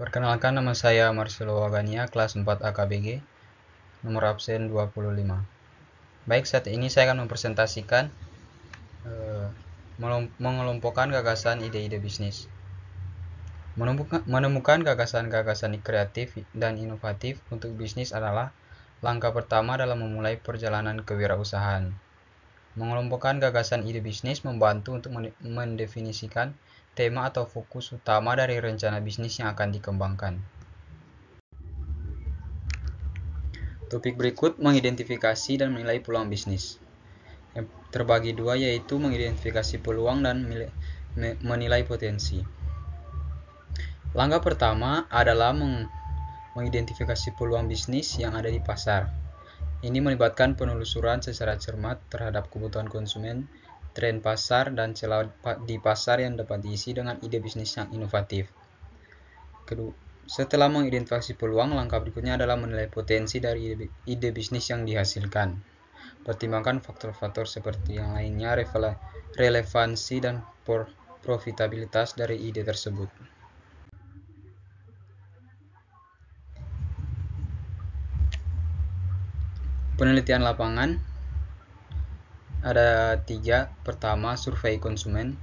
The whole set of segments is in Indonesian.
Perkenalkan, nama saya Marcelo Wagania, kelas 4 AKBG, nomor absen 25. Baik, saat ini saya akan mempresentasikan mengelompokkan gagasan ide-ide bisnis. Menemukan gagasan-gagasan kreatif dan inovatif untuk bisnis adalah langkah pertama dalam memulai perjalanan kewirausahaan. Mengelompokkan gagasan ide bisnis membantu untuk mendefinisikan tema atau fokus utama dari rencana bisnis yang akan dikembangkan. Topik berikut mengidentifikasi dan menilai peluang bisnis. Yang terbagi dua, yaitu mengidentifikasi peluang dan menilai potensi. Langkah pertama adalah mengidentifikasi peluang bisnis yang ada di pasar. Ini melibatkan penelusuran secara cermat terhadap kebutuhan konsumen, tren pasar, dan celah di pasar yang dapat diisi dengan ide bisnis yang inovatif. Setelah mengidentifikasi peluang, langkah berikutnya adalah menilai potensi dari ide bisnis yang dihasilkan. Pertimbangkan faktor-faktor seperti yang lainnya, relevansi dan profitabilitas dari ide tersebut. Penelitian lapangan ada 3. Pertama, survei konsumen,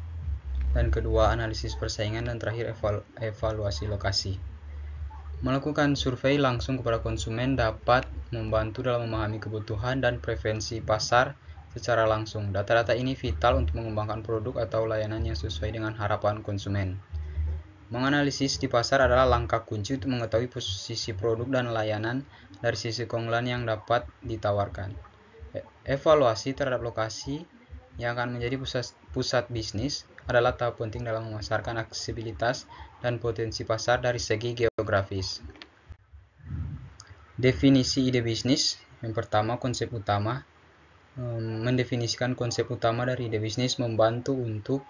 dan kedua, analisis persaingan, dan terakhir, evaluasi lokasi. Melakukan survei langsung kepada konsumen dapat membantu dalam memahami kebutuhan dan preferensi pasar secara langsung. Data-data ini vital untuk mengembangkan produk atau layanan yang sesuai dengan harapan konsumen. Menganalisis di pasar adalah langkah kunci untuk mengetahui posisi produk dan layanan dari sisi keunggulan yang dapat ditawarkan. Evaluasi terhadap lokasi yang akan menjadi pusat bisnis adalah tahap penting dalam memasarkan aksesibilitas dan potensi pasar dari segi geografis. Definisi ide bisnis. Yang pertama, konsep utama. Mendefinisikan konsep utama dari ide bisnis membantu untuk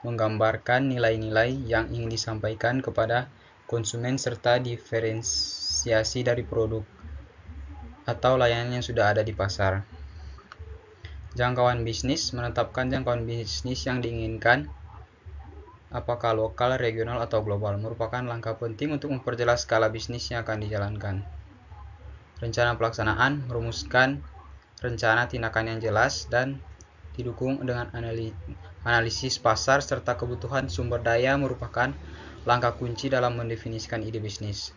menggambarkan nilai-nilai yang ingin disampaikan kepada konsumen serta diferensiasi dari produk atau layanan yang sudah ada di pasar. Jangkauan bisnis. Menetapkan jangkauan bisnis yang diinginkan, apakah lokal, regional, atau global, merupakan langkah penting untuk memperjelas skala bisnis yang akan dijalankan. Rencana pelaksanaan. Merumuskan rencana tindakan yang jelas dan didukung dengan analisis pasar serta kebutuhan sumber daya merupakan langkah kunci dalam mendefinisikan ide bisnis.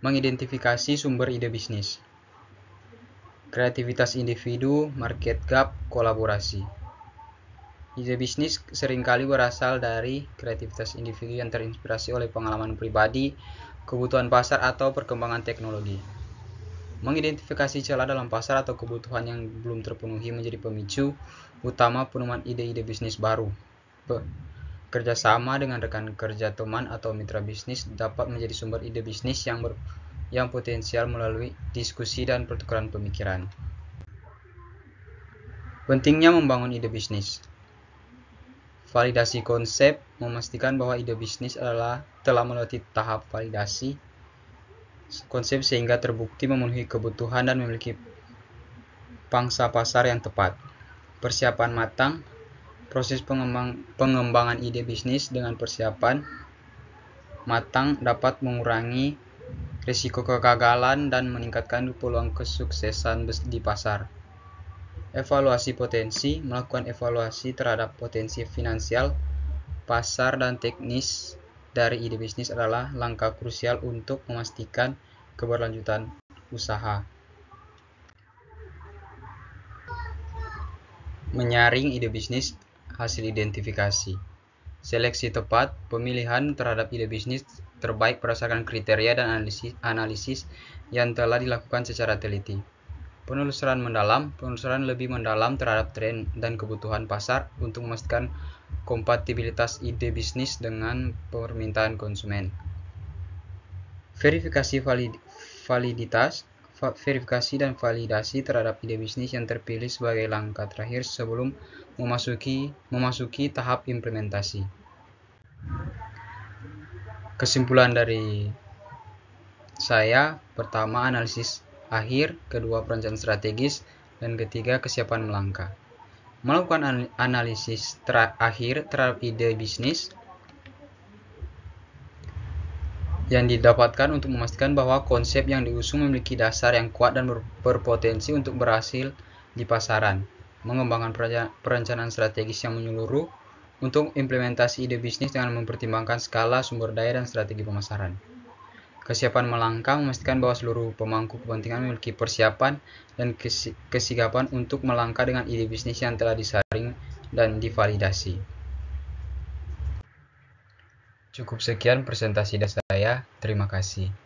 Mengidentifikasi sumber ide bisnis. Kreativitas individu, market gap, kolaborasi. Ide bisnis seringkali berasal dari kreativitas individu yang terinspirasi oleh pengalaman pribadi, kebutuhan pasar, atau perkembangan teknologi. Mengidentifikasi celah dalam pasar atau kebutuhan yang belum terpenuhi menjadi pemicu utama penemuan ide-ide bisnis baru. Kerjasama dengan rekan kerja, teman, atau mitra bisnis dapat menjadi sumber ide bisnis yang potensial melalui diskusi dan pertukaran pemikiran. Pentingnya membangun ide bisnis. Validasi konsep. Memastikan bahwa ide bisnis telah melewati tahap validasi konsep sehingga terbukti memenuhi kebutuhan dan memiliki pangsa pasar yang tepat. Persiapan matang. Proses pengembangan ide bisnis dengan persiapan matang dapat mengurangi risiko kegagalan dan meningkatkan peluang kesuksesan di pasar. Evaluasi potensi. Melakukan evaluasi terhadap potensi finansial, pasar, dan teknis dari ide bisnis adalah langkah krusial untuk memastikan keberlanjutan usaha. Menyaring ide bisnis hasil identifikasi. Seleksi tepat. Pemilihan terhadap ide bisnis terbaik berdasarkan kriteria dan analisis yang telah dilakukan secara teliti. Penelusuran mendalam. Penelusuran lebih mendalam terhadap tren dan kebutuhan pasar untuk memastikan kompatibilitas ide bisnis dengan permintaan konsumen. Verifikasi dan validasi terhadap ide bisnis yang terpilih sebagai langkah terakhir sebelum memasuki tahap implementasi. Kesimpulan dari saya: pertama, analisis akhir; kedua, perencanaan strategis; dan ketiga, kesiapan melangkah. Melakukan analisis akhir terhadap ide bisnis yang didapatkan untuk memastikan bahwa konsep yang diusung memiliki dasar yang kuat dan berpotensi untuk berhasil di pasaran, mengembangkan perencanaan strategis yang menyeluruh untuk implementasi ide bisnis dengan mempertimbangkan skala sumber daya dan strategi pemasaran. Kesiapan melangkah memastikan bahwa seluruh pemangku kepentingan memiliki persiapan dan kesigapan untuk melangkah dengan ide bisnis yang telah disaring dan divalidasi. Cukup sekian presentasi dari saya. Terima kasih.